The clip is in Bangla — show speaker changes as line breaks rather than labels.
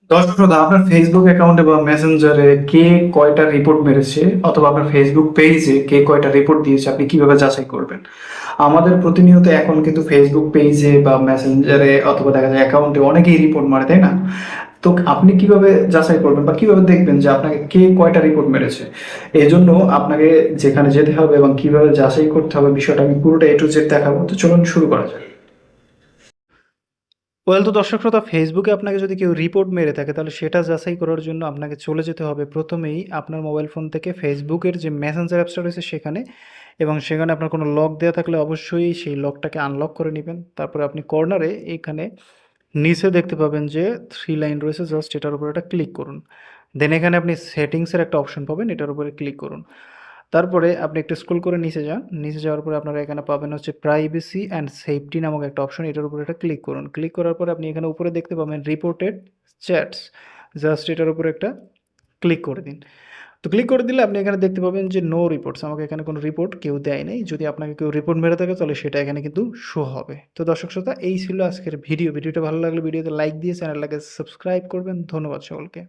দর্শক শ্রোতা, আপনার ফেসবুক অ্যাকাউন্টে বা মেসেঞ্জারে কে কয়টা রিপোর্ট মেরেছে অথবা আপনার ফেসবুক পেজে কে কয়টা রিপোর্ট দিয়েছে আপনি কিভাবে যাচাই করবেন? আমাদের প্রতিনিয়ত এখন কিন্তু ফেসবুক পেজে বা মেসেঞ্জারে অথবা দেখা যায় অ্যাকাউন্টে অনেকেই রিপোর্ট মারে, তাই না? তো আপনি কিভাবে যাচাই করবেন বা কিভাবে দেখবেন যে আপনাকে কে কয়টা রিপোর্ট মেরেছে? এই জন্য আপনাকে যেখানে যেতে হবে এবং কিভাবে যাচাই করতে হবে বিষয়টা আমি পুরোটা A to Z দেখাবো। তো চলুন শুরু করা যাক। তো দর্শক শ্রোতা, ফেসবুকে আপনাকে যদি কেউ রিপোর্ট মেরে থাকে তাহলে সেটা যাচাই করার জন্য আপনাকে চলে যেতে হবে প্রথমেই আপনার মোবাইল ফোন থেকে ফেসবুকের যে মেসেঞ্জার অ্যাপসটা রয়েছে সেখানে, এবং সেখানে আপনার কোনো লক দেওয়া থাকলে অবশ্যই সেই লকটাকে আনলক করে নেবেন। তারপরে আপনি কর্নারে এখানে নিচে দেখতে পাবেন যে থ্রি লাইন রয়েছে, জাস্ট এটার উপর একটা ক্লিক করুন। দেন এখানে আপনি সেটিংসের একটা অপশন পাবেন, এটার উপরে ক্লিক করুন। তারপরে আপনি একটু স্ক্রল করে নিচে যান। নিচে যাওয়ার পরে আপনারা এখানে পাবেন হচ্ছে প্রাইভেসি অ্যান্ড সেফটি নামক একটা অপশন। এটার উপরে একটা ক্লিক করুন। ক্লিক করার পরে আপনি এখানে উপরে দেখতে পাবেন রিপোর্টেড চ্যাটস। জাস্ট এটার উপরে একটা ক্লিক করে দিন। তো ক্লিক করে দিলে আপনি এখানে দেখতে পাবেন যে নো রিপোর্টস। আমাকে এখানে কোনো রিপোর্ট কেউ দেয় নাই। যদি আপনাকে কেউ রিপোর্ট মেরে থাকে তাহলে সেটা এখানে কিন্তু শো হবে। তো দর্শক শ্রোতা, এই ছিল আজকের ভিডিও। ভিডিওটা ভালো লাগলে ভিডিওতে লাইক দিয়ে চ্যানেলটাকে সাবস্ক্রাইব করবেন। ধন্যবাদ সকলকে।